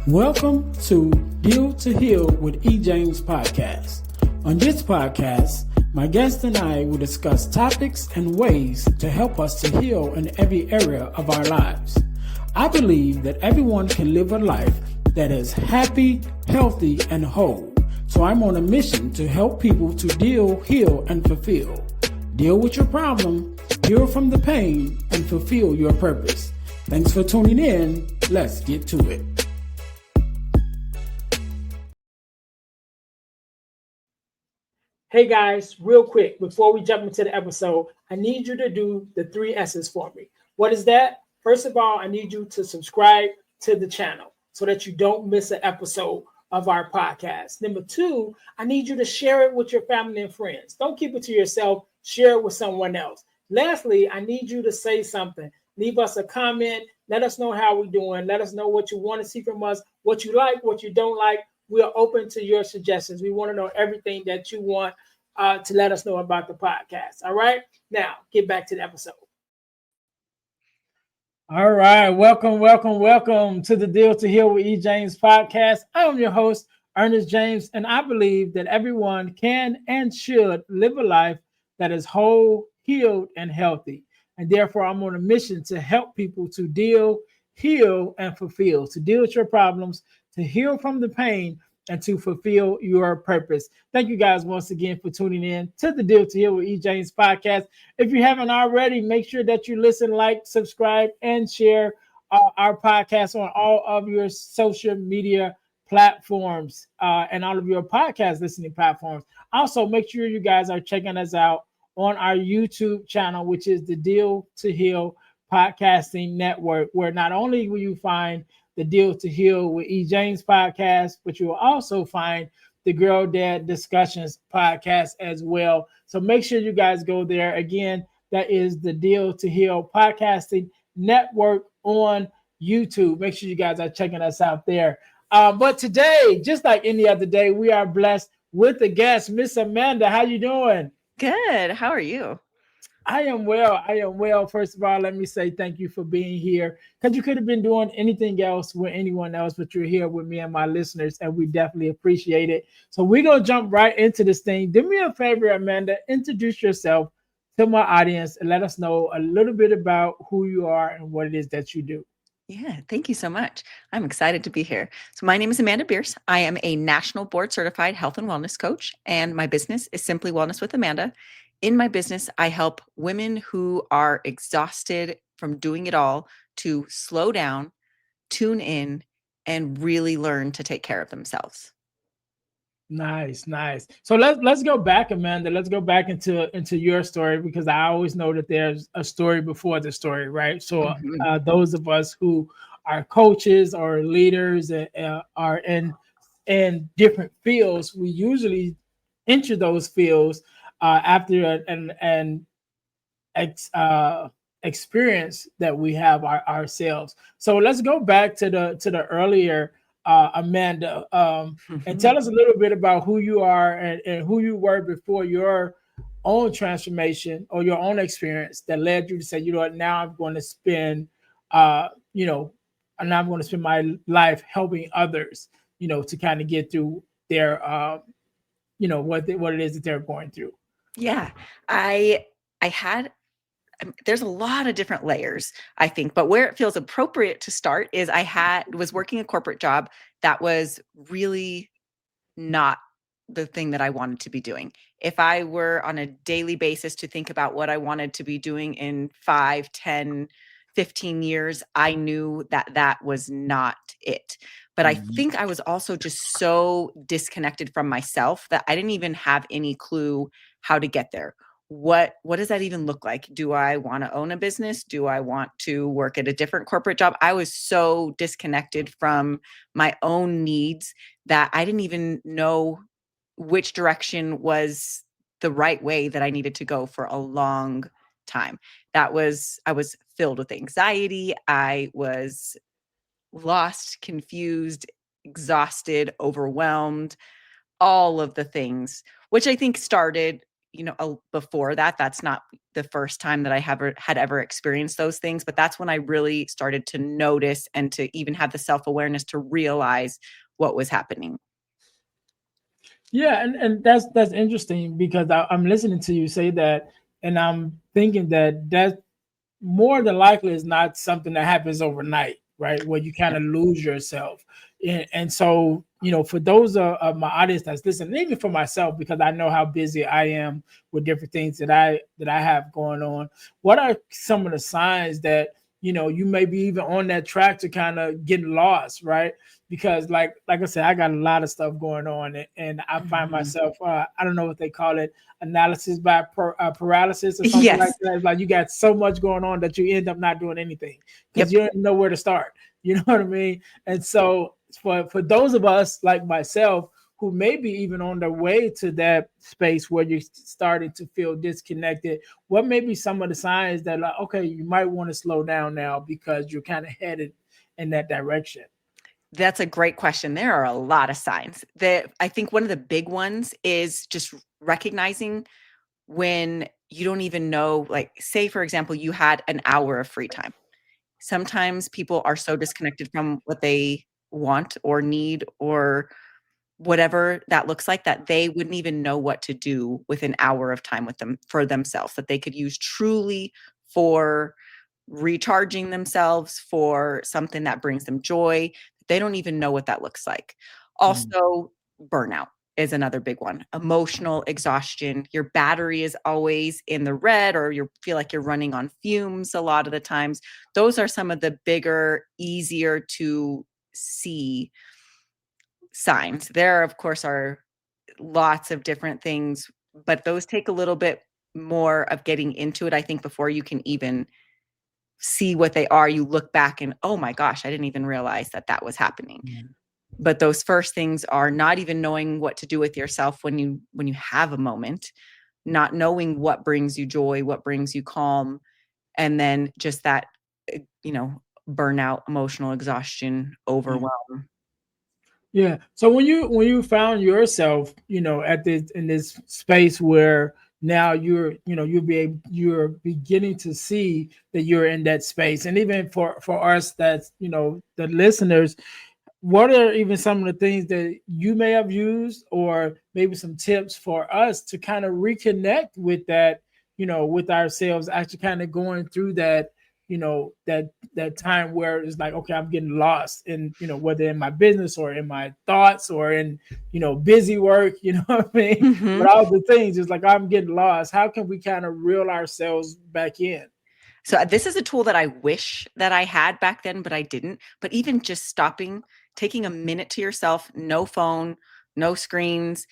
Welcome to Deal to Heal with E. James podcast. On this podcast, my guest and I will discuss topics and ways to help us to heal in every area of our lives. I believe that everyone can live a life that is happy, healthy, and whole. So I'm on a mission to help people to deal, heal, and fulfill. Deal with your problem, heal from the pain, and fulfill your purpose. Thanks for tuning in. Let's get to it. Hey guys, real quick, before we jump into the episode, I need you to do the 3 S's for me. What is that? First of all, I need you to subscribe to the channel so that you don't miss an episode of our podcast. Number 2, I need you to share it with your family and friends. Don't keep it to yourself. Share it with someone else. Lastly, I need you to say something. Leave us a comment. Let us know how we're doing. Let us know what you want to see from us, what you like, what you don't like. We are open to your suggestions. We want to know everything that you want to let us know about the podcast. All right. Now, get back to the episode. All right. Welcome to the Deal to Heal with E. James podcast. I am your host, Ernest James, and I believe that everyone can and should live a life that is whole, healed, and healthy. And therefore, I'm on a mission to help people to deal, heal, and fulfill, to deal with your problems, to heal from the pain, and to fulfill your purpose. Thank you guys once again for tuning in to the Deal to Heal with E. James podcast. If you haven't already, make sure that you listen, like, subscribe, and share our podcast on all of your social media platforms and all of your podcast listening platforms. Also, make sure you guys are checking us out on our YouTube channel, which is the Deal to Heal Podcasting Network, where not only will you find the Deal to Heal with E. James podcast, but you will also find the Girl Dad Discussions podcast as well. So make sure you guys go there. Again, that is the Deal to Heal Podcasting Network on YouTube. Make sure you guys are checking us out there. But today, just like any other day, we are blessed with a guest, Miss Amanda. How you doing? Good. How are you? I am well. First of all, let me say thank you for being here, because you could have been doing anything else with anyone else, but you're here with me and my listeners, and we definitely appreciate it. So we're going to jump right into this thing. Do me a favor, Amanda, introduce yourself to my audience and let us know a little bit about who you are and what it is that you do. Yeah, thank you so much. I'm excited to be here. So my name is Amanda Bearce. I am a national board certified health and wellness coach, and my business is Simply Wellness with Amanda. In my business, I help women who are exhausted from doing it all to slow down, tune in, and really learn to take care of themselves. Nice. So let's go back, Amanda. Let's go back into your story, because I always know that there's a story before the story, right? So those of us who are coaches or leaders are in different fields, we usually enter those fields after an experience that we have ourselves. So let's go back to the earlier Amanda, and tell us a little bit about who you are and who you were before your own transformation or your own experience that led you to say, you know what, now I'm going to spend, and I'm going to spend my life helping others, to kind of get through their, what it is that they're going through. Yeah, I had there's a lot of different layers, I think, but where it feels appropriate to start is I was working a corporate job that was really not the thing that I wanted to be doing. If I were on a daily basis to think about what I wanted to be doing in 5, 10, 15 years, I knew that that was not it. But I think I was also just so disconnected from myself that I didn't even have any clue how to get there. What does that even look like? Do I want to own a business? Do I want to work at a different corporate job? I was so disconnected from my own needs that I didn't even know which direction was the right way that I needed to go for a long time. I was filled with anxiety. I was lost, confused, exhausted, overwhelmed, all of the things, which I think started, before that, that's not the first time that I had ever experienced those things, but that's when I really started to notice and to even have the self-awareness to realize what was happening. Yeah, and that's interesting because I'm listening to you say that, and I'm thinking that more than likely is not something that happens overnight, right? Where you kind Yep. of lose yourself. And so, for those of my audience that's listening, even for myself, because I know how busy I am with different things that I have going on. What are some of the signs that you may be even on that track to kind of get lost, right? Because like I said, I got a lot of stuff going on, and I find Mhm. myself I don't know what they call it, analysis by paralysis or something like Yes. that. It's like you got so much going on that you end up not doing anything because Yep. you don't know where to start. You know what I mean? And so for those of us like myself who may be even on the way to that space where you're starting to feel disconnected, what may be some of the signs that like, okay, you might want to slow down now because you're kind of headed in that direction? That's a great question. There are a lot of signs. That I think one of the big ones is just recognizing when you don't even know, like, say, for example, you had an hour of free time. Sometimes people are so disconnected from what they want or need or whatever that looks like, that they wouldn't even know what to do with an hour of time with them for themselves, that they could use truly for recharging themselves, for something that brings them joy. They don't even know what that looks like. Mm. Also, burnout is another big one. Emotional exhaustion. Your battery is always in the red, or you feel like you're running on fumes a lot of the times. Those are some of the bigger, easier to see signs. There, of course, are lots of different things, but those take a little bit more of getting into it, I think, before you can even see what they are. You look back and, oh my gosh, I didn't even realize that that was happening. Mm. But those first things are not even knowing what to do with yourself when you have a moment, not knowing what brings you joy, what brings you calm, and then just that, you know, burnout, emotional exhaustion, Yeah. overwhelm. Yeah. So when you found yourself, at this in this space where now you're beginning to see that you're in that space, and even for us that's the listeners, what are even some of the things that you may have used, or maybe some tips for us to kind of reconnect with that, with ourselves, actually kind of going through that, that time where it's like, okay, I'm getting lost in, whether in my business or in my thoughts or in, busy work, you know what I mean? But Mhm. all the things, it's like I'm getting lost. How can we kind of reel ourselves back in? So this is a tool that I wish that I had back then, but I didn't. But even just stopping, taking a minute to yourself, no phone, no screens,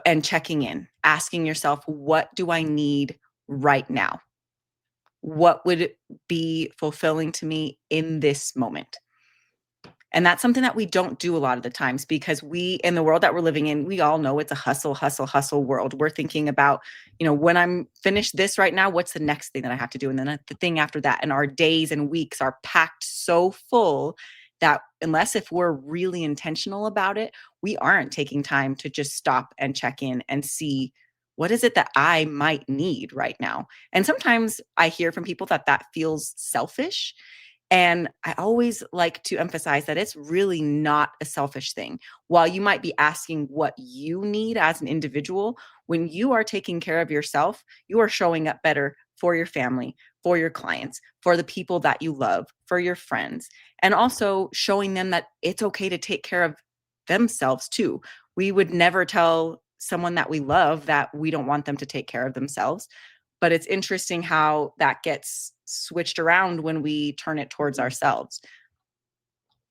and checking in, asking yourself, what do I need right now? What would be fulfilling to me in this moment? And that's something that we don't do a lot of the times, because in the world that we're living in, we all know it's a hustle, hustle, hustle world. We're thinking about, when I'm finished this right now, what's the next thing that I have to do? And then the thing after that. And our days and weeks are packed so full that unless if we're really intentional about it, we aren't taking time to just stop and check in and see, what is it that I might need right now? And sometimes I hear from people that that feels selfish, and I always like to emphasize that it's really not a selfish thing. While you might be asking what you need as an individual, when you are taking care of yourself, you are showing up better for your family, for your clients, for the people that you love, for your friends, and also showing them that it's okay to take care of themselves too. We would never tell someone that we love that we don't want them to take care of themselves, but it's interesting how that gets switched around when we turn it towards ourselves.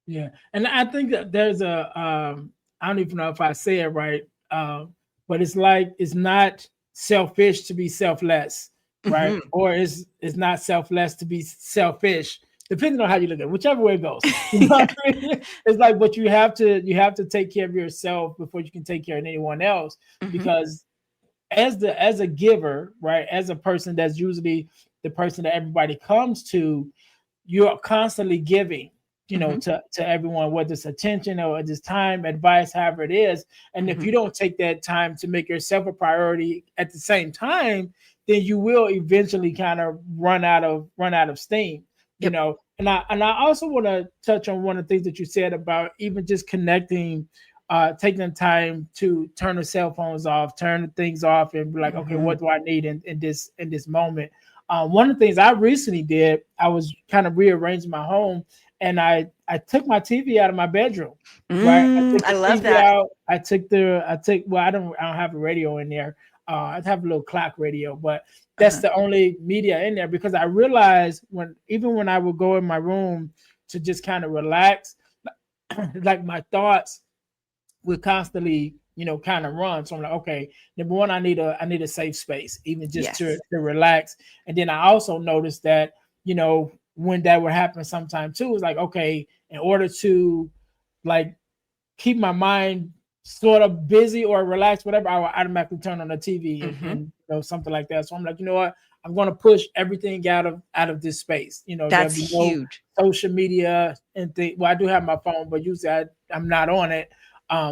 Yeah, and I think that there's I don't even know if I say it right, but it's like it's not selfish to be selfless, right? Mhm. Or it's not selfless to be selfish, depending on how you look at it, whichever way it goes. You know what I mean? It's like, but you have to take care of yourself before you can take care of anyone else, Mhm. because as a giver, right, as a person that's usually the person that everybody comes to, you're constantly giving, Mhm. to everyone, whether it's attention or just time, advice, however it is. And if Mhm. you don't take that time to make yourself a priority at the same time, then you will eventually kind of run out of steam. Yep. And I also want to touch on one of the things that you said about even just connecting, taking the time to turn the cell phones off, turn the things off, and be like, okay, what Mhm. do I need in this moment? One of the things I recently did, I was kind of rearranging my home, and I took my TV out of my bedroom. Right, I took I the love TV that. out. Well, I don't have a radio in there. I have a little clock radio, but that's Uh-huh. the only media in there because I realized when I would go in my room to just kind of relax, like my thoughts would constantly, kind of run. So I'm like, okay, number one, I need a safe space, even just to Yes. to relax. And then I also noticed that, when that would happen sometime too, it's like, okay, in order to like keep my mind sort of busy or relaxed, whatever, I will automatically turn on the TV and Mhm. something like that. So I'm like, you know what? I'm going to push everything out of this space. There'll That's be no huge. social media and thing. Well, I do have my phone, but usually I'm not on it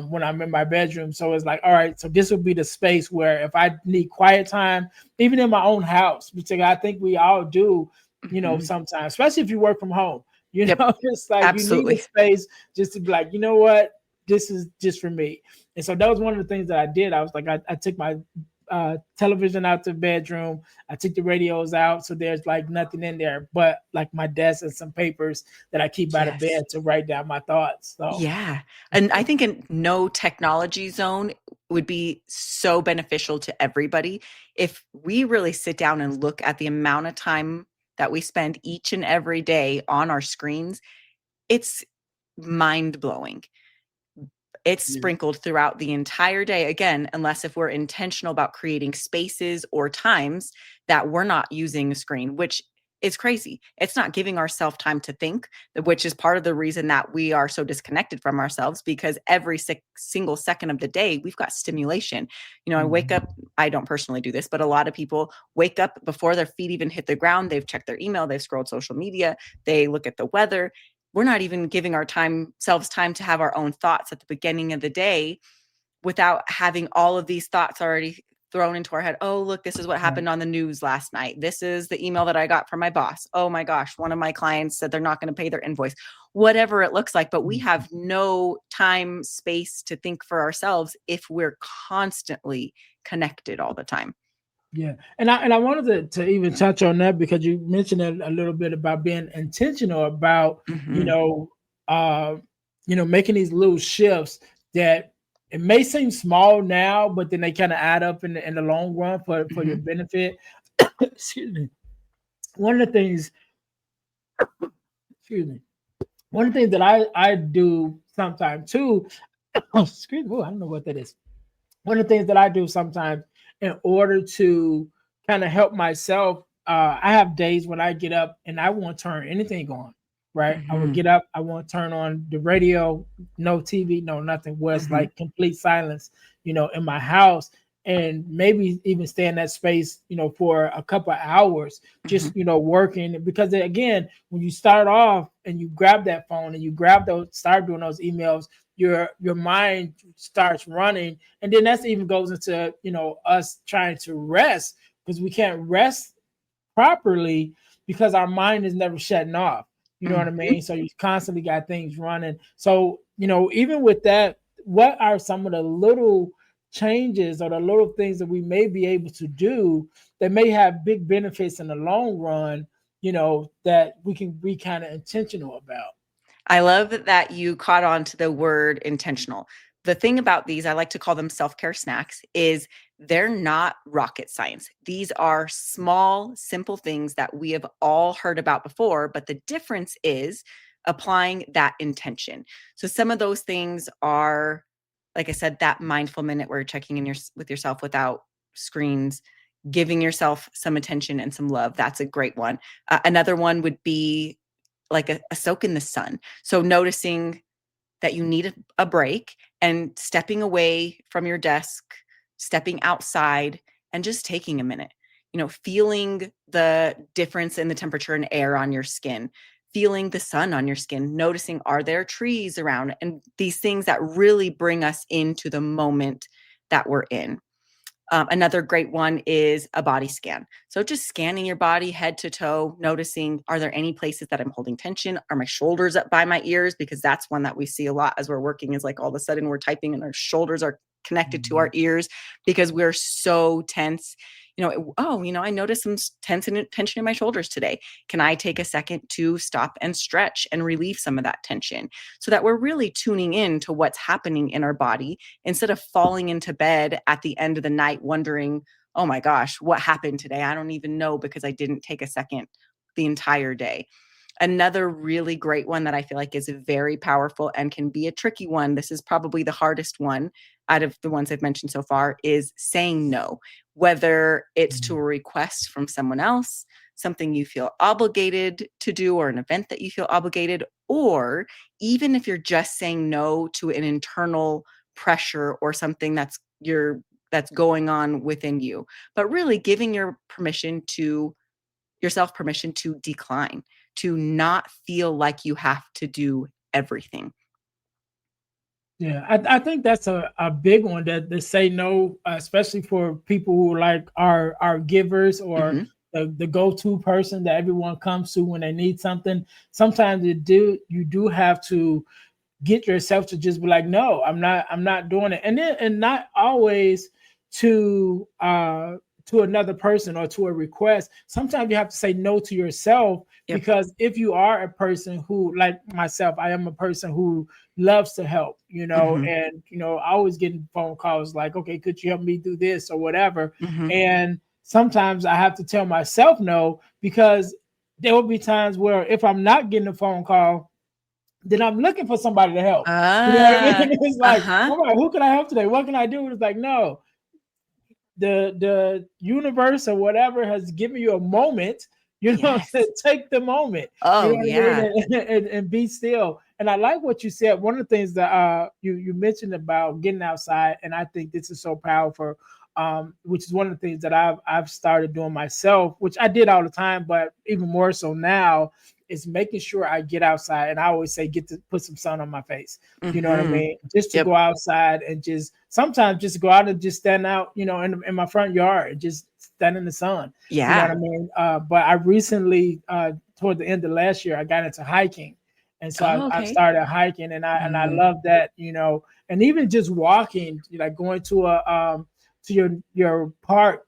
when I'm in my bedroom. So it's like, all right, so this will be the space where if I need quiet time, even in my own house, which I think we all do, Mhm. sometimes, especially if you work from home. Yep. It's like you need a Absolutely. space just to be like, you know what, this is just for me. And so that was one of the things that I did. I was like, I took my television out the bedroom. I took the radios out, so there's like nothing in there but like my desk and some papers that I keep by the Yes. bed to write down my thoughts. So Yeah. And I think a no technology zone would be so beneficial to everybody if we really sit down and look at the amount of time that we spend each and every day on our screens. It's mind blowing. It's yeah. sprinkled throughout the entire day, again, unless if we're intentional about creating spaces or times that we're not using a screen, which is crazy. It's not giving ourselves time to think, which is part of the reason that we are so disconnected from ourselves, because every single second of the day, we've got stimulation. I wake Mhm. up, I don't personally do this, but a lot of people wake up before their feet even hit the ground. They've checked their email, they've scrolled social media, they look at the weather. We're not even giving our selves time to have our own thoughts at the beginning of the day without having all of these thoughts already thrown into our head. Oh, look, this is what Right. happened on the news last night. This is the email that I got from my boss. Oh my gosh, one of my clients said they're not going to pay their invoice. Whatever it looks like, but we Mhm. have no time, space to think for ourselves if we're constantly connected all the time. Yeah, and I wanted to even touch on that because you mentioned a little bit about being intentional about you Mhm. know uh making these little shifts that it may seem small now, but then they kind of add up in the long run for your Mhm. benefit. Excuse me. One of the things, excuse me. One of the things that I do sometimes too. Excuse me. I don't know what that is. One of the things that I do sometimes in order to kind of help myself, I have days when I get up and I won't turn anything on. Right, I will Mhm. get up, I won't turn on the radio, no TV, no nothing. Where it's Mhm. like complete silence, in my house, and maybe even stay in that space, for a couple of hours, Mhm. just working. Because again, when you start off and you grab that phone and you grab those, start doing those emails, your mind starts running, and then that's even goes into us trying to rest because we can't rest properly because our mind is never shutting off. You know what I Mhm. mean? So you constantly got things running. So even with that, what are some of the little changes or the little things that we may be able to do that may have big benefits in the long run, that we can be kind of intentional about? I love that you caught on to the word intentional. The thing about these, I like to call them self care snacks, is they're not rocket science. These are small, simple things that we have all heard about before, but the difference is applying that intention. So some of those things are, like I said, that mindful minute where you're checking in with yourself without screens, giving yourself some attention and some love. That's a great one. Another one would be like a soak in the sun. So noticing that you need a break and stepping away from your desk, stepping outside and just taking a minute, feeling the difference in the temperature and air on your skin, feeling the sun on your skin, noticing, are there trees around, and these things that really bring us into the moment that we're in. Another great one is a body scan. So just scanning your body head to toe, noticing, are there any places that I'm holding tension? Are my shoulders up by my ears? Because that's one that we see a lot as we're working, is like all of a sudden we're typing and our shoulders are connected to our ears because we're so tense. I noticed some tension in my shoulders today. Can I take a second to stop and stretch and relieve some of that tension, so that we're really tuning in to what's happening in our body, instead of falling into bed at the end of the night wondering, oh my gosh, what happened today? I don't even know, because I didn't take a second the entire day. Another really great one that I feel like is very powerful and can be a tricky one, this is probably the hardest one out of the ones I've mentioned so far, is saying no. Whether it's to a request from someone else, something you feel obligated to do, or an event that you feel obligated, or even if you're just saying no to an internal pressure or something that's going on within you, but really giving yourself permission to decline, to not feel like you have to do everything. Yeah, I think that's a big one, that say no, especially for people who like are givers, or Mhm. the go-to person that everyone comes to when they need something. Sometimes you do have to get yourself to just be like, no, I'm not doing it. And not always to another person or to a request. Sometimes you have to say no to yourself, Yep. because if you are a person who, like myself, I am a person who loves to help, Mhm. and I always getting phone calls like, okay, could you help me do this or whatever. Mhm. And sometimes I have to tell myself no, because there will be times where if I'm not getting a phone call, then I'm looking for somebody to help. You know what I mean? Ah, It's like, uh-huh. all right, who can I help today? What can I do? It's like, no, the universe or whatever has given you a moment, Yes. take the moment, you know Oh, what I yeah. mean, and be still. And I like what you said. One of the things that you mentioned about getting outside, and I think this is so powerful. Which is one of the things that I've started doing myself, which I did all the time, but even more so now, is making sure I get outside. And I always say, get to put some sun on my face. You know what I Mhm. mean? Just to Yep. go outside and just sometimes just go out and just stand out, in my front yard, just stand in the sun. You know what Yeah. I mean? But I recently, toward the end of last year, I got into hiking. And so Oh, I okay. started hiking, and I Mhm. love that, and even just walking, like going to your park,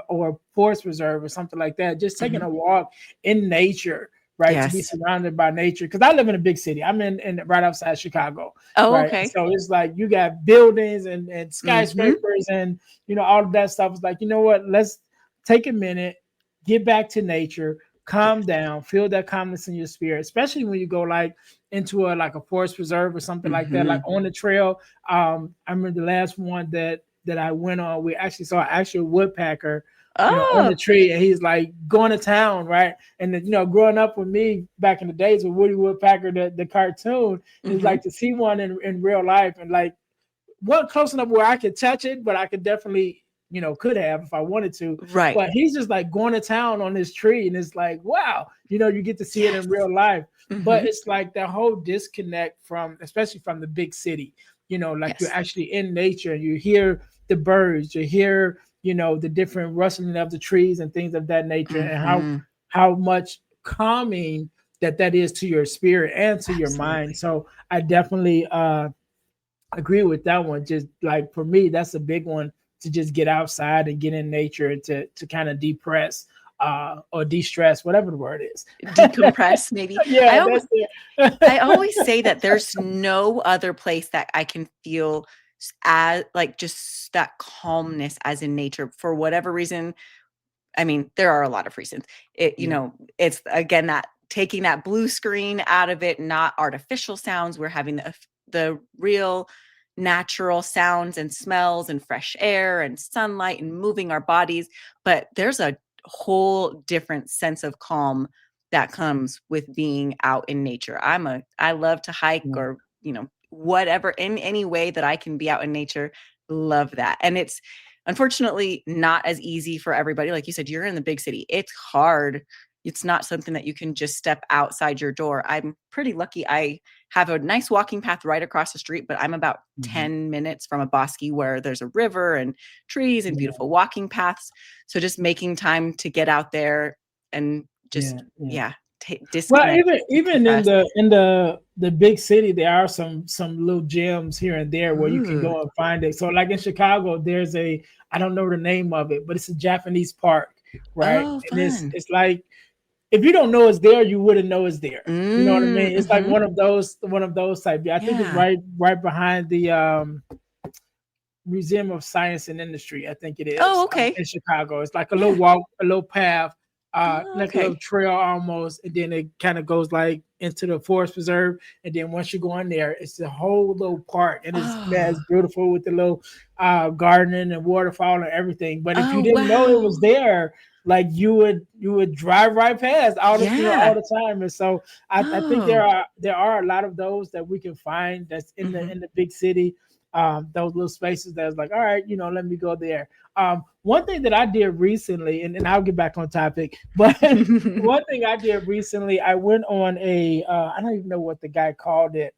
or forest reserve or something like that, just taking Mhm. a walk in nature, right? To be Yes. surrounded by nature. Because I live in a big city. I'm in right outside Chicago, Oh, right? okay. So it's like you got buildings and Mhm. skyscrapers and all of that stuff. It's like, you know what? Let's take a minute, get back to nature, calm Yes. down, feel that calmness in your spirit, especially when you go like into a forest reserve or something like that, like Mhm. on the trail. I remember the last one that I went on, we actually saw an actual woodpecker, on Oh. the tree, and he's like going to town, right? And then, growing up with me back in the days with Woody Woodpecker, the cartoon, is Mhm. like to see one in real life, and like wasn't close enough where I could touch it, but I could definitely, could have if I wanted to. Right. But he's just like going to town on this tree, and it's like, wow, you get to see it Yes. in real life. But Mhm. it's like that whole disconnect from, especially from the big city, like you're Yes. actually in nature and you hear the birds, you hear, the different rustling of the trees and things of that nature, and Mhm. how much calming that is to your spirit and to your mind. Absolutely. So I definitely agree with that one. Just like for me, that's a big one, to just get outside and get in nature and to kind of depress, or de-stress, whatever the word is. Decompress, maybe. Yeah, that's I it. always say that there's no other place that I can feel as like just that calmness as in nature for whatever reason. I mean, there are a lot of reasons. Yeah. It's again that taking that blue screen out of it, not artificial sounds. We're having the real natural sounds and smells and fresh air and sunlight and moving our bodies. But there's a whole different sense of calm that comes with being out in nature. I love to hike, Yeah. or, whatever, in any way that I can be out in nature. Love that. And it's unfortunately not as easy for everybody. Like you said, you're in the big city. It's hard it's not something that you can just step outside your door. I'm pretty lucky. I have a nice walking path right across the street, but I'm about Mhm. 10 minutes from a bosque where there's a river and trees and Yeah, beautiful walking paths. So just making time to get out there and yeah, just, yeah. yeah, Well, disconnect, even in decompress. the big city, there are some little gems here and there where you can Ooh. go and find it. So, like in Chicago, there's a I don't know the name of it, but it's a Japanese park, right? Oh, And fun. it's like if you don't know it's there, you wouldn't know it's there. You know what I mean? It's like Mm-hmm. one of those type. Yeah, I think it's Yeah. right behind the Museum of Science and Industry. I think it Oh, is okay. in Chicago. It's like a little Yeah. walk, a little path, Oh, like a little okay. trail almost, and then it kind of goes like into the forest preserve. And then once you go in there, it's a whole little park, and it's man, Oh. it's beautiful with the little gardening and waterfall and everything. But if Oh, you didn't know it wow. was there, like you would drive right past all the all Yeah. the time. And so I think Oh. there are a lot of those that we can find that's Mhm. in the big city, those little spaces that's like, all right, let me go there. One thing that I did recently, and I'll get back on topic, but one thing I did recently, I went on I don't even know what the guy called it,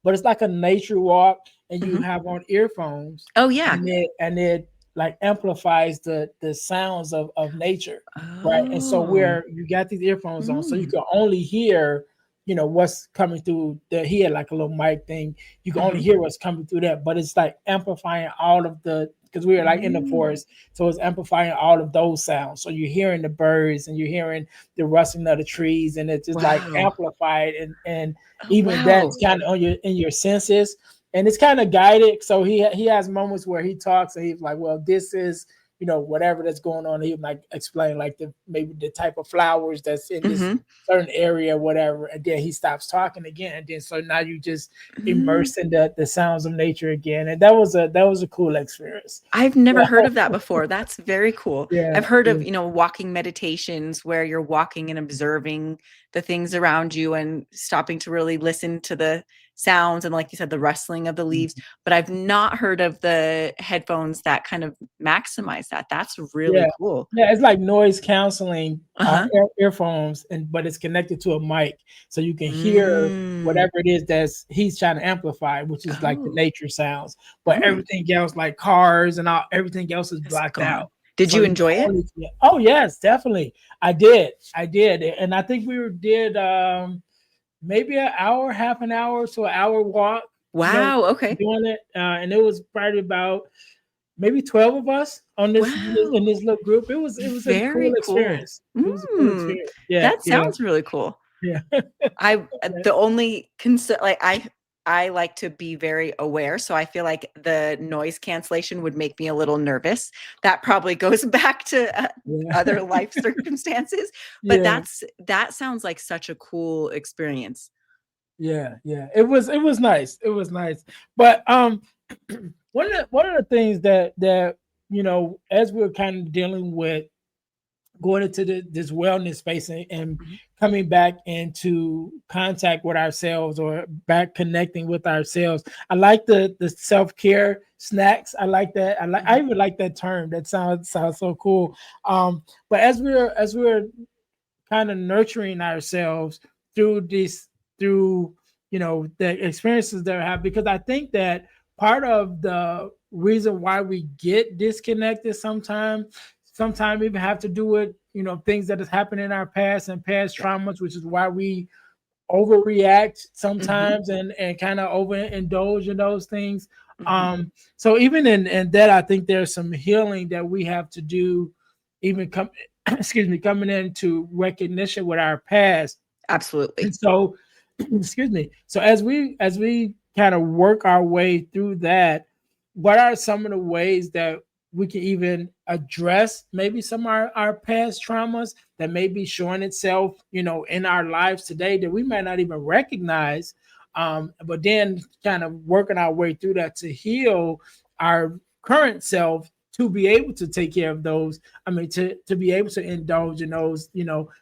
but it's like a nature walk, and you Mhm. have on earphones, Oh, yeah. and it like amplifies the sounds of nature, right? And so Oh. where you got these earphones on, so you Mm. can only hear, what's coming through he had like a little mic thing. You can only Mhm. hear what's coming through that, but it's like amplifying all of the because we were like in the Mm. forest, so it's amplifying all of those sounds. So you're hearing the birds and you're hearing the rustling of the trees, and it's just like Wow. amplified, and Oh, even that's wow. kind of on your in your senses, and it's kind of guided. So he has moments where he talks and he's like, well, this is whatever that's going on. He would like explain like maybe the type of flowers that's in this Mhm. certain area, whatever, and then he stops talking again, and then so now you just Mm. immersed in the sounds of nature again, and that was a cool experience. I've never Yeah, heard of that before. That's very cool. yeah, I've heard yeah. of, walking meditations where you're walking and observing the things around you and stopping to really listen to the sounds and, like you said, the rustling of the leaves, but I've not heard of the headphones that kind of maximize that. That's really Yeah, cool. yeah, it's like noise canceling Uh-huh. earphones, but it's connected to a mic, so you can hear Mm. whatever it is that's he's trying to amplify, which is like the Oh. nature sounds. But Mm. everything else, like cars and everything else, is It's blocked out. gone. Did So you you can enjoy it? only oh yes, definitely. I did, and I think did maybe an hour, half an hour to an hour walk. Wow, okay. Doing it, and it was probably about maybe 12 of us on Wow. in this little group. It was a cool Very cool. experience. It was a cool Mm. experience. Yeah, That yeah, sounds really cool. yeah. The only concern, like, I like to be very aware, so I feel like the noise cancellation would make me a little nervous. That probably goes back to, Yeah, other life circumstances, but yeah, that sounds like such a cool experience. yeah, yeah. It was nice. It was nice. But one of the things that as we're kind of dealing with going into this wellness space, and Mhm. coming back into contact with ourselves, or back connecting with ourselves. I like the self-care snacks. I like that. I Mhm. even like that term. That sounds so cool. But as we're kind of nurturing ourselves through this through the experiences that we have, because I think that part of the reason why we get disconnected sometimes even have to do with things that has happened in our past and past Yeah. traumas, which is why we overreact Mhm. sometimes, and kind of overindulge in those things. Mhm. So even in that, I think there's some healing that we have to do, even come excuse me, coming into recognition with our past. And Absolutely. so excuse me, so as we kind of work our way through that, what are some of the ways that we can even address maybe some of our past traumas that may be showing itself in our lives today that we might not even recognize, but then kind of working our way through that to heal our current self, to be able to take care of those. I mean, to be able to indulge in those,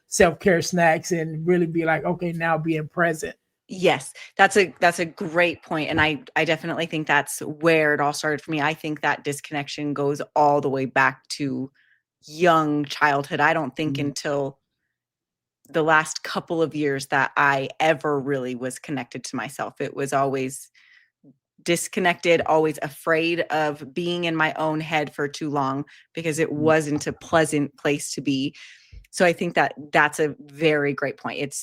self-care snacks, and really be like, okay, now being present. Yes, that's a great point, and I definitely think that's where it all started for me. I think that disconnection goes all the way back to young childhood. I don't think Yeah. until the last couple of years that I ever really was connected to myself. It was always disconnected, always afraid of being in my own head for too long because it wasn't a pleasant place to be. So I think that that's a very great point.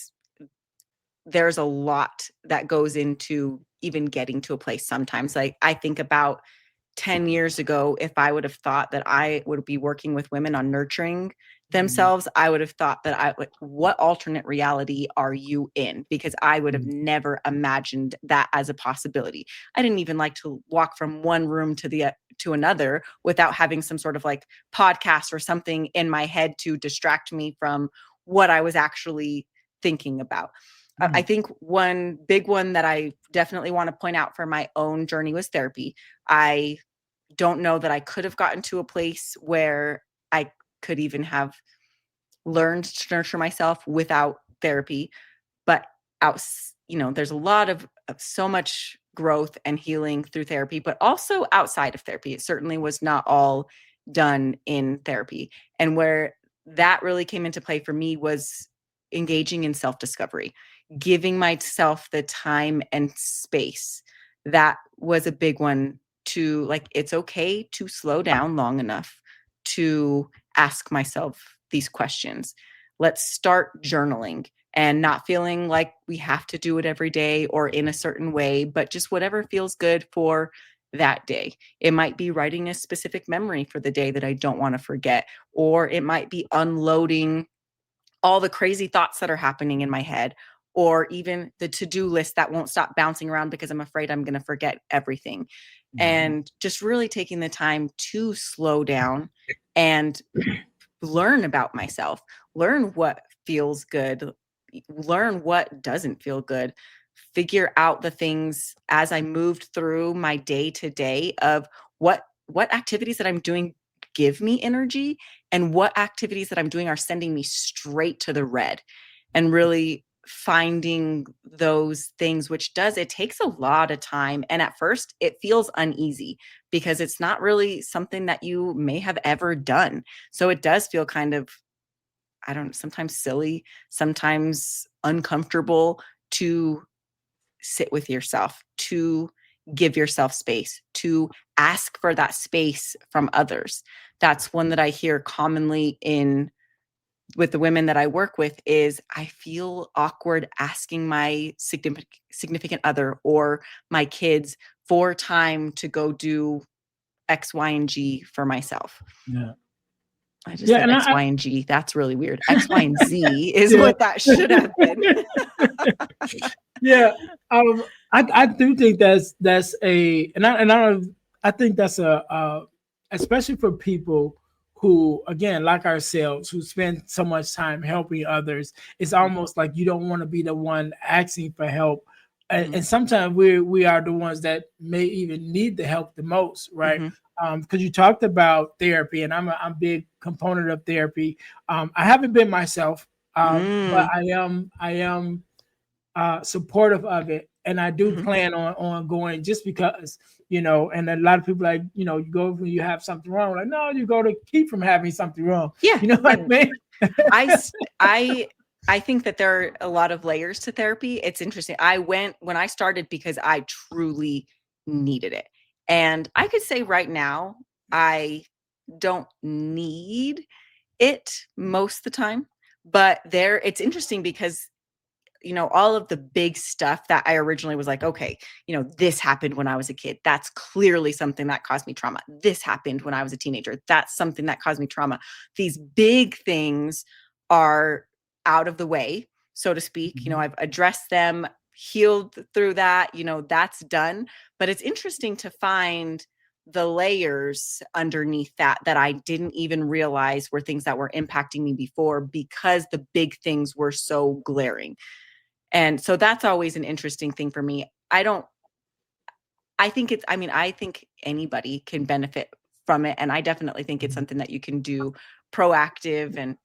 There's a lot that goes into even getting to a place sometimes. Like I think about 10 years ago, if I would have thought that I would be working with women on nurturing themselves, I would have thought that what alternate reality are you in? Because I would have never imagined that as a possibility. I didn't even like to walk from one room to another without having some sort of like podcast or something in my head to distract me from what I was actually thinking about. I think one big one that I definitely want to point out for my own journey was therapy. I don't know that I could have gotten to a place where I could even have learned to nurture myself without therapy. But there's a lot of so much growth and healing through therapy, but also outside of therapy. It certainly was not all done in therapy. And where that really came into play for me was engaging in self-discovery, giving myself the time and space. That was a big one to like, it's okay to slow down long enough to ask myself these questions. Let's start journaling and not feeling like we have to do it every day or in a certain way, but just whatever feels good for that day. It might be writing a specific memory for the day that I don't want to forget, or it might be unloading all the crazy thoughts that are happening in my head, or even the to-do list that won't stop bouncing around because I'm afraid I'm going to forget everything. And just really taking the time to slow down and learn about myself, learn what feels good, learn what doesn't feel good, figure out the things as I moved through my day to day of what activities that I'm doing give me energy and what activities that I'm doing are sending me straight to the red, and really finding those things, which it takes a lot of time. And at first it feels uneasy because it's not really something that you may have ever done. So it does feel kind of, sometimes silly, sometimes uncomfortable to sit with yourself, to give yourself space, to ask for that space from others. That's one that I hear commonly with the women that I work with is I feel awkward asking my significant other or my kids for time to go do X, Y, and G for myself. Yeah. I just said X, Y, and G. That's really weird. X, Y, and Z is what that should have been. Yeah. I do think that's I think that's especially for people who, again, like ourselves, who spend so much time helping others. It's almost like you don't want to be the one asking for help. And sometimes we are the ones that may even need the help the most, right? Because you talked about therapy, and I'm a big component of therapy. I haven't been myself, but I am supportive of it, and I do plan on going, just because, and a lot of people, like, you go when you have something wrong, like, no, you go to keep from having something wrong. Yeah. You know what I mean? I think that there are a lot of layers to therapy. It's interesting. I went when I started because I truly needed it. And I could say right now, I don't need it most of the time, but it's interesting because all of the big stuff that I originally was like, okay, this happened when I was a kid. That's clearly something that caused me trauma. This happened when I was a teenager. That's something that caused me trauma. These big things are out of the way, so to speak. I've addressed them, healed through that, that's done. But it's interesting to find the layers underneath that I didn't even realize were things that were impacting me before, because the big things were so glaring. And so that's always an interesting thing for me. I think anybody can benefit from it. And I definitely think it's something that you can do proactive, and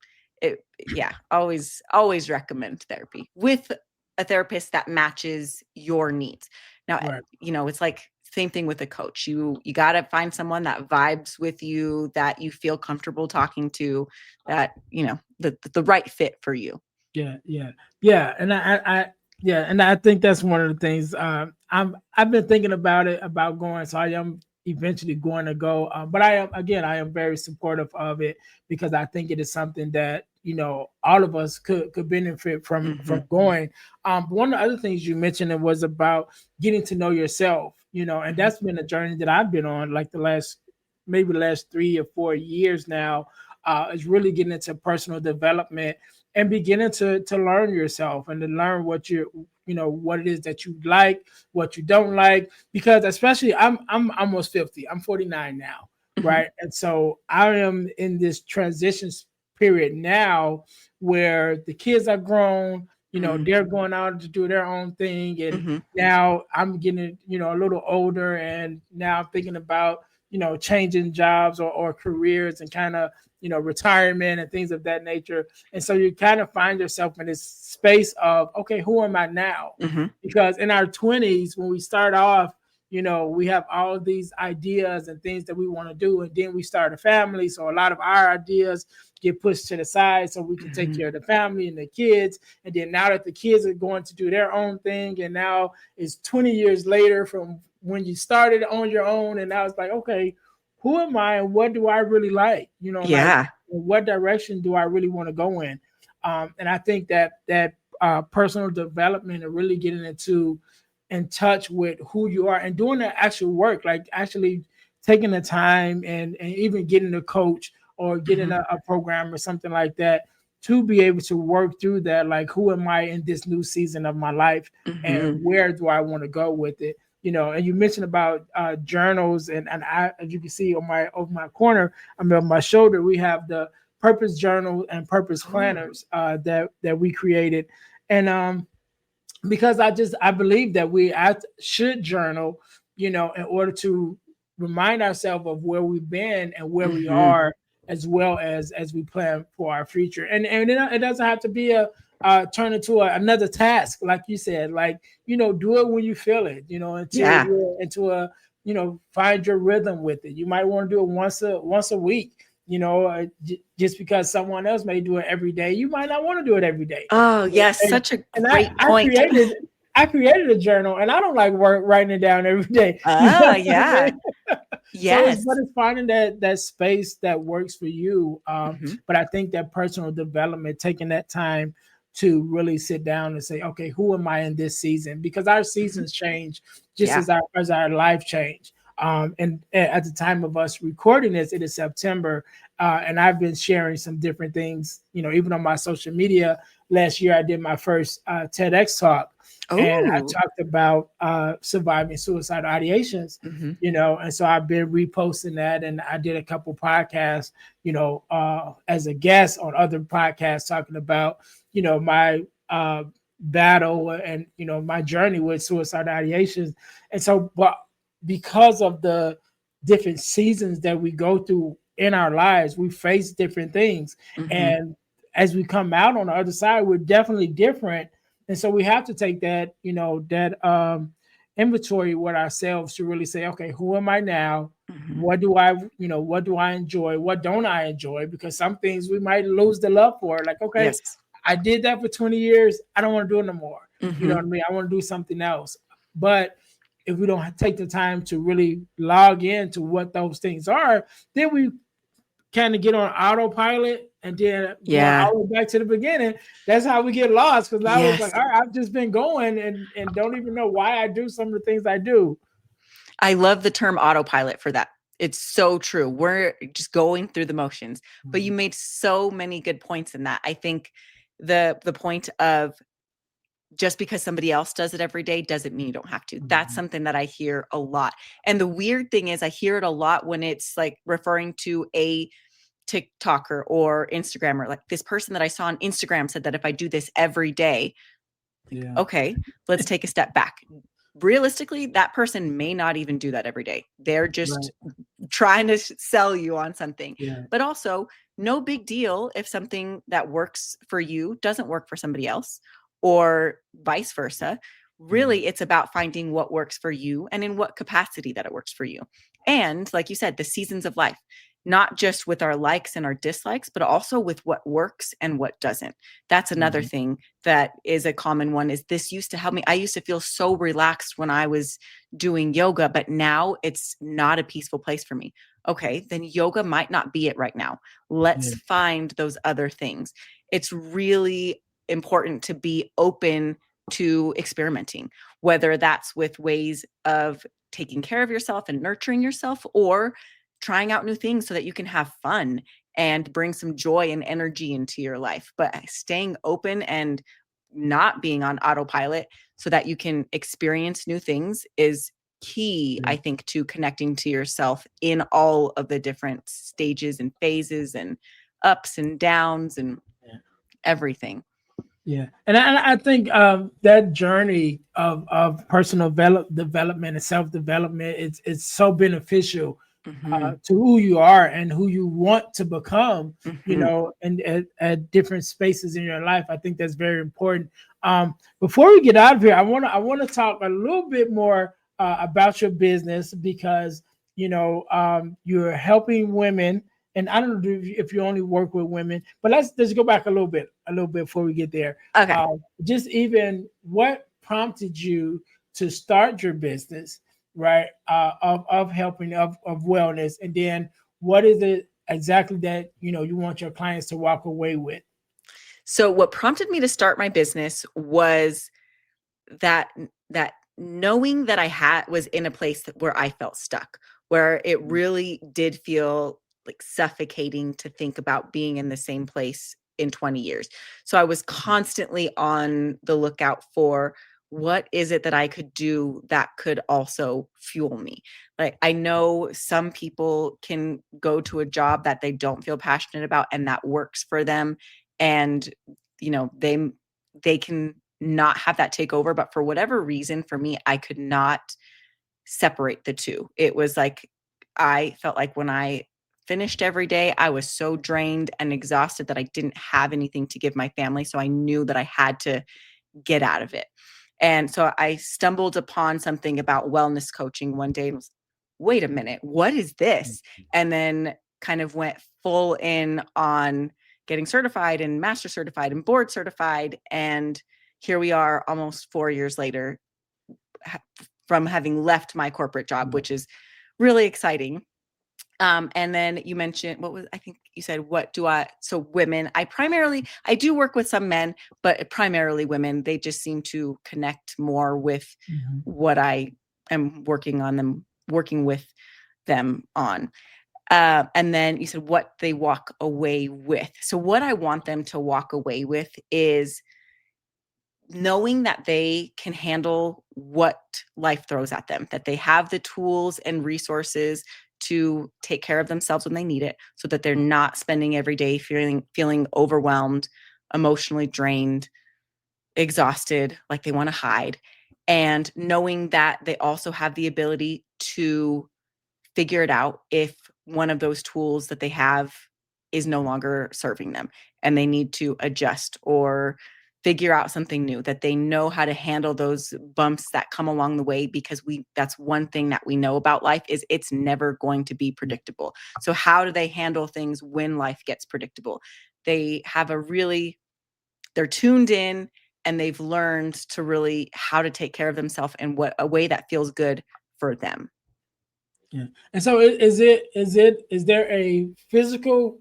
always recommend therapy with a therapist that matches your needs. Now, Right. It's like same thing with a coach. You got to find someone that vibes with you, that you feel comfortable talking to, that, the right fit for you. Yeah, and and I think that's one of the things. I've been thinking about it about going, so I am eventually going to go. But I am very supportive of it because I think it is something that all of us could benefit from Hmm. going. One of the other things you mentioned it was about getting to know yourself. And Hmm. that's been a journey that I've been on, like maybe the last 3 or 4 years now. Is really getting into personal development and beginning to learn yourself and to learn what it is that you like, what you don't like. Because especially I'm almost 50. I'm 49 now, Hmm. right? And so I am in this transition period now where the kids are grown, they're going out to do their own thing. And Hmm. now I'm getting, a little older, and now I'm thinking about, changing jobs or careers and kind of, retirement and things of that nature. And so you kind of find yourself in this space of, okay, who am I now? Hmm. Because in our 20s, when we start off, we have all these ideas and things that we want to do. And then we start a family. So a lot of our ideas get pushed to the side so we can take Hmm. care of the family and the kids. And then now that the kids are going to do their own thing, and now it's 20 years later from when you started on your own, and now it's like, okay, who am I and what do I really like? Like Yeah. what direction do I really want to go in? And I think that personal development and really getting into in touch with who you are and doing the actual work, like actually taking the time and even getting a coach or getting Hmm. a program or something like that to be able to work through that. Like, who am I in this new season of my life, Hmm. and where do I want to go with it? And you mentioned about journals, and I, as you can see on my over my corner, I mean, on my shoulder, we have the purpose journal and purpose Oh. planners that we created. And because I believe that should journal, in order to remind ourselves of where we've been and where we Hmm. are, as well as we plan for our future. And it doesn't have to be turn into another task, like you said. Like, do it when you feel it, until Yeah. you're into find your rhythm with it. You might want to do it once a week. Just because someone else may do it every day, you might not want to do it every day. Oh, yes. and, Such a and great I point. created a journal, and I don't like writing it down every day. You know Ah, what I yeah. mean? So Yes. it's finding that space that works for you. Hmm. But I think that personal development, taking that time to really sit down and say, okay, who am I in this season? Because our Hmm. seasons change just Yeah. as our life change. And at the time of us recording this, it is September, and I've been sharing some different things. Even on my social media. Last year, I did my first TEDx talk, and I Oh. talked about surviving suicidal ideations. Hmm. And so I've been reposting that, and I did a couple podcasts, as a guest on other podcasts, talking about, my battle and, my journey with suicidal ideations. And so, but because of the different seasons that we go through in our lives, we face different things. Hmm. And as we come out on the other side, we're definitely different. And so we have to take that, that inventory with ourselves to really say, okay, who am I now? Hmm. What do I enjoy? What don't I enjoy? Because some things we might lose the love for. Like, okay, Yes. I did that for 20 years. I don't want to do it no more. You know Hmm. what I mean? I want to do something else. But if we don't take the time to really log into what those things are, then we kind of get on autopilot and then going Yeah. all the way back to the beginning. That's how we get lost. Because I was Yes. like, all right, I've just been going and don't even know why I do some of the things I do. I love the term autopilot for that. It's so true. We're just going through the motions. But you Mhm. made so many good points in that. I think the point of just because somebody else does it every day doesn't mean you don't have to. That's Mhm. something that I hear a lot. And the weird thing is I hear it a lot when it's like referring to a TikToker or Instagrammer. Like, this person that I saw on Instagram said that if I do this every day, Yeah. okay, let's take a step back. Realistically, that person may not even do that every day. They're just Right. trying to sell you on something. Yeah. But also, no big deal if something that works for you doesn't work for somebody else, or vice versa. Yeah. Really, it's about finding what works for you and in what capacity that it works for you. And like you said, the seasons of life. not just with our likes and our dislikes, but also with what works and what doesn't. That's another thing that is a common one, is this used to help me. I used to feel so relaxed when I was doing yoga, but now it's not a peaceful place for me. Okay, then yoga might not be it right now. Let's find those other things. It's really important to be open to experimenting, whether that's with ways of taking care of yourself and nurturing yourself, or trying out new things so that you can have fun and bring some joy and energy into your life. But staying open and not being on autopilot so that you can experience new things is key, I think, to connecting to yourself in all of the different stages and phases and ups and downs and everything. Yeah, and I think that journey of personal development and self development, it's so beneficial to who you are and who you want to become. You know, and at different spaces in your life, I think that's very important. Before we get out of here, I want to talk a little bit more about your business, because you know you're helping women. And I don't know if you only work with women, but let's go back a little bit before we get there. Okay. Just even what prompted you to start your business, right? Of helping of wellness, and then what is it exactly that you want your clients to walk away with? So what prompted me to start my business was that that knowing that I was in a place where I felt stuck, where it really did feel like suffocating to think about being in the same place in 20 years. So I was constantly on the lookout for what is it that I could do that could also fuel me. Like, I know some people can go to a job that they don't feel passionate about and that works for them, and they can not have that take over. But for whatever reason, for me, I could not separate the two. It was like, I felt like when I finished every day, I was so drained and exhausted that I didn't have anything to give my family. So I knew that I had to get out of it. And so I stumbled upon something about wellness coaching one day and was, wait a minute, what is this? And then kind of went full in on getting certified and master certified and board certified. And here we are almost 4 years later, from having left my corporate job, which is really exciting. And then you mentioned, I think you said, so women, I do work with some men, but primarily women. They just seem to connect more with what I am working with them on. And then you said what they walk away with. So what I want them to walk away with is knowing that they can handle what life throws at them, that they have the tools and resources to take care of themselves when they need it, so that they're not spending every day feeling overwhelmed, emotionally drained, exhausted, like they want to hide, and knowing that they also have the ability to figure it out if one of those tools that they have is no longer serving them and they need to adjust or figure out something new, that they know how to handle those bumps that come along the way, because that's one thing that we know about life, is it's never going to be predictable. So how do they handle things when life gets predictable? They're tuned in, and they've learned to really how to take care of themselves in a way that feels good for them. Yeah. And so is there a physical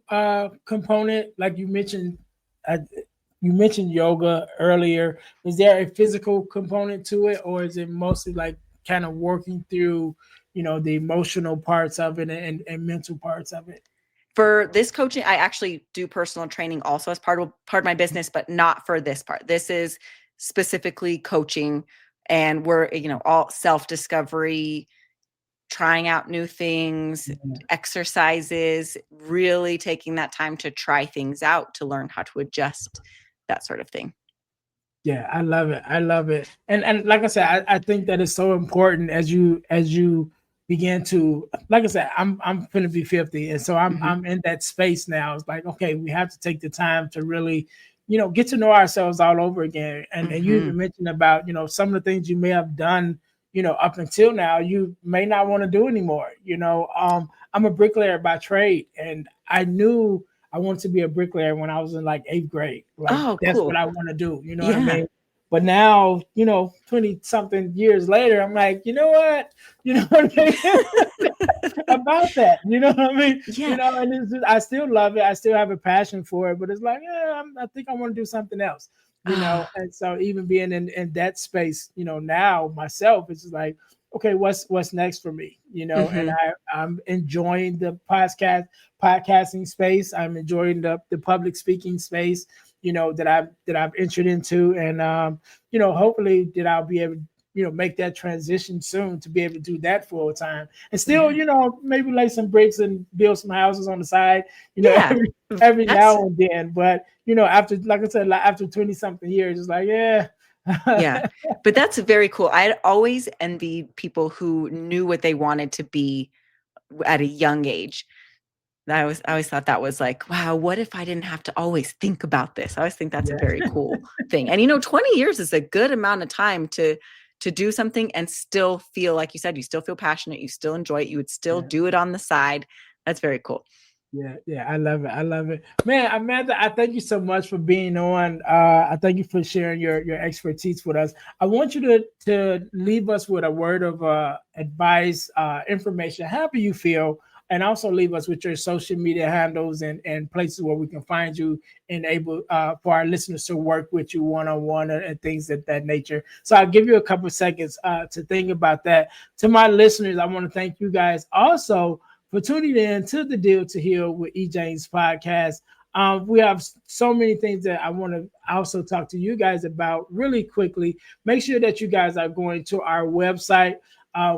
component, like you mentioned yoga earlier? Is there a physical component to it, or is it mostly like kind of working through, the emotional parts of it and mental parts of it? For this coaching, I actually do personal training also as part of my business, but not for this part. This is specifically coaching, and we're, all self-discovery, trying out new things, exercises, really taking that time to try things out, to learn how to adjust, that sort of thing. Yeah, I love it. I love it. And like I said, I think that is so important as you begin to, like I said, I'm gonna be 50. And so I'm in that space now. It's like, okay, we have to take the time to really, get to know ourselves all over again. And you even mentioned about, some of the things you may have done, up until now, you may not want to do anymore. I'm a bricklayer by trade, and I knew I wanted to be a bricklayer when I was in like 8th grade. Like Oh, that's what cool. I want to do. You know what I Yeah. mean? But now, 20 something years later, I'm like, you know what? You know what I mean? About that. You know what I mean? Yeah. And it's just, I still love it. I still have a passion for it, but it's like, I think I want to do something else. Ah, And so even being in that space, now myself, it's just like, okay, what's next for me? And mhm. I'm enjoying the podcasting space. I'm enjoying the public speaking space, that I've entered into, and hopefully that I'll be able to make that transition soon to be able to do that full time and still, Yeah. maybe lay some bricks and build some houses on the side, Yeah. every That's now and then. But after, like I said, like after 20 something years, it's like, yeah. yeah. But that's very cool. I'd always envied people who knew what they wanted to be at a young age. I always thought that was like, wow, what if I didn't have to always think about this? I always think that's a Yeah, very cool thing. And 20 years is a good amount of time to do something and still feel like you said, you still feel passionate, you still enjoy it, you would still yeah. do it on the side. That's very cool. Yeah, I love it. I love it, man. Amanda, I thank you so much for being on. I thank you for sharing your expertise with us. I want you to leave us with a word of advice, information, however you feel, and also leave us with your social media handles and places where we can find you and able for our listeners to work with you one on one and things of that nature. So I'll give you a couple of seconds to think about that. To my listeners, I want to thank you guys also for tuning in to the Deal to Heal with E. James podcast. We have so many things that I want to also talk to you guys about really quickly. Make sure that you guys are going to our website,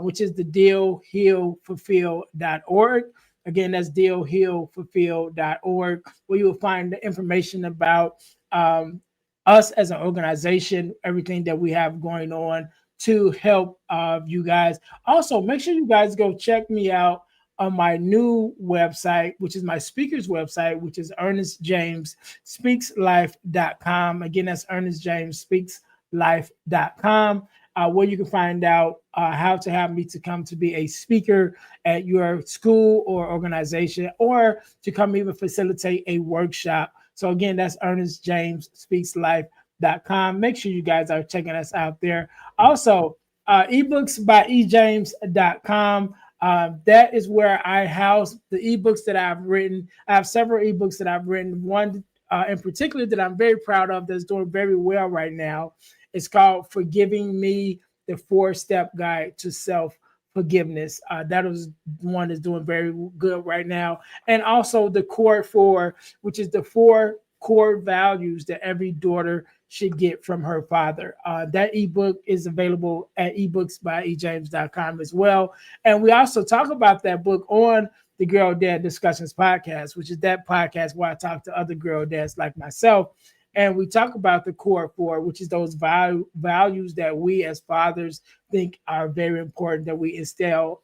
which is the dealhealfulfill.org. Again, that's dealhealfulfill.org, where you'll find the information about um, us as an organization, everything that we have going on to help you guys. Also, make sure you guys go check me out on my new website, which is my speaker's website, which is ernestjamesspeakslife.com. Again, that's ernestjamesspeakslife.com, where you can find out how to have me to come to be a speaker at your school or organization, or to come even facilitate a workshop. So again, that's ernestjamesspeakslife.com. Make sure you guys are checking us out there. Also, ebooks by ejames.com. That is where I house the ebooks that I've written. I have several ebooks that I've written. One in particular that I'm very proud of that's doing very well right now. It's called Forgiving Me, the 4-Step Guide to Self-Forgiveness. That is one that's doing very good right now. And also the Core 4, which is the 4 core values that every daughter should get from her father. That ebook is available at ebooksbyejames.com as well. And we also talk about that book on the Girl Dad Discussions podcast, which is that podcast where I talk to other girl dads like myself. And we talk about the core 4, which is those values that we as fathers think are very important that we install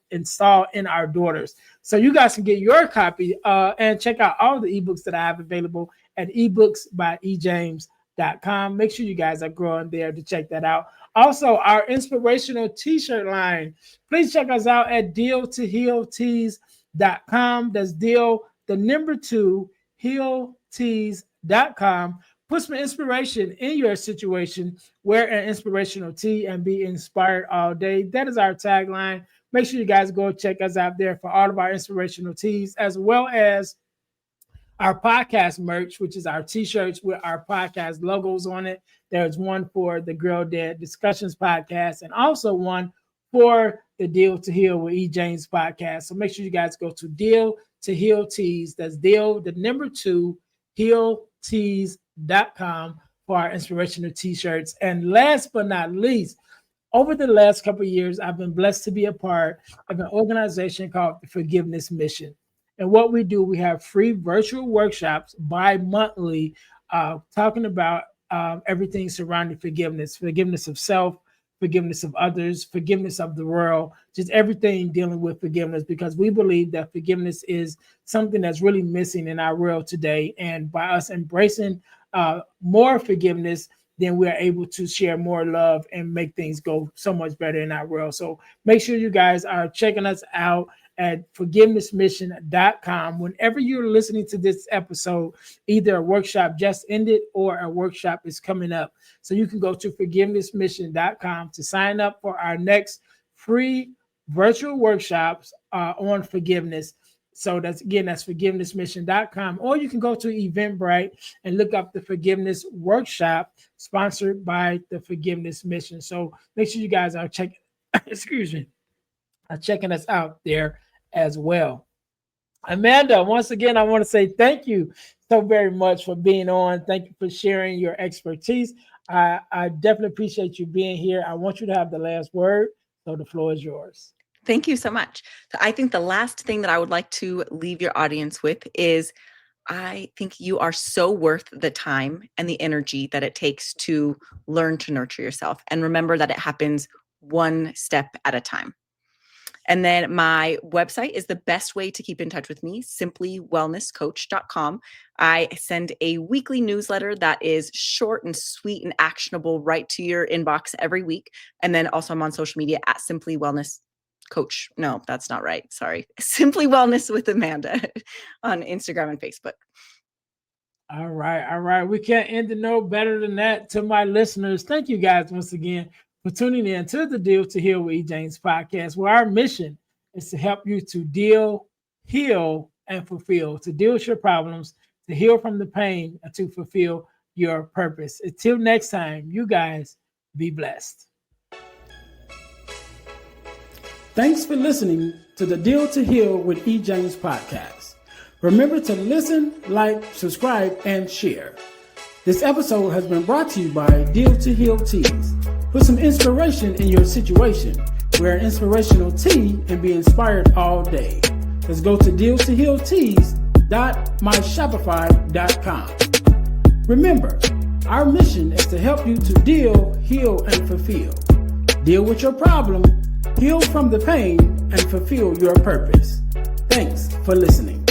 in our daughters. So you guys can get your copy and check out all the ebooks that I have available at ebooksbyejames.com. Make sure you guys are growing there to check that out. Also, our inspirational t-shirt line. Please check us out at deal2healtees.com. That's deal, the number 2, healtees.com. Put some inspiration in your situation. Wear an inspirational tee and be inspired all day. That is our tagline. Make sure you guys go check us out there for all of our inspirational tees, as well as our podcast merch, which is our t-shirts with our podcast logos on it. There's one for the Girl Dad Discussions podcast and also one for the Deal to Heal with E. James podcast. So make sure you guys go to Deal to Heal Tees. That's Deal, the number 2, healtees.com for our inspirational t-shirts. And last but not least, over the last couple of years, I've been blessed to be a part of an organization called the Forgiveness Mission. And what we do, we have free virtual workshops bi-monthly talking about everything surrounding forgiveness, forgiveness of self, forgiveness of others, forgiveness of the world, just everything dealing with forgiveness, because we believe that forgiveness is something that's really missing in our world today. And by us embracing more forgiveness, then we're able to share more love and make things go so much better in our world. So make sure you guys are checking us out at forgivenessmission.com. Whenever you're listening to this episode, either a workshop just ended or a workshop is coming up. So you can go to forgivenessmission.com to sign up for our next free virtual workshops on forgiveness. So that's forgivenessmission.com, or you can go to Eventbrite and look up the forgiveness workshop sponsored by the Forgiveness Mission. So make sure you guys are checking us out there as well. Amanda, once again, I want to say thank you so very much for being on. Thank you for sharing your expertise. I definitely appreciate you being here. I want you to have the last word, so the floor is yours. Thank you so much. So I think the last thing that I would like to leave your audience with is I think you are so worth the time and the energy that it takes to learn to nurture yourself. And remember that it happens one step at a time. And then my website is the best way to keep in touch with me, simplywellnesscoach.com. I send a weekly newsletter that is short and sweet and actionable right to your inbox every week. And then also I'm on social media at Simply Wellness Coach. No, that's not right. Sorry. Simply Wellness with Amanda on Instagram and Facebook. All right. We can't end it no better than that. To my listeners, thank you guys once again for tuning in to the Deal to Heal with E. James podcast, where our mission is to help you to deal, heal, and fulfill, to deal with your problems, to heal from the pain, and to fulfill your purpose. Until next time, you guys be blessed. Thanks for listening to the Deal to Heal with E. James podcast. Remember to listen, like, subscribe, and share. This episode has been brought to you by Deal to Heal Teas. Put some inspiration in your situation. Wear an inspirational tea and be inspired all day. Let's go to dealtohealteas.myshopify.com. Remember, our mission is to help you to deal, heal, and fulfill. Deal with your problem, heal from the pain, and fulfill your purpose. Thanks for listening.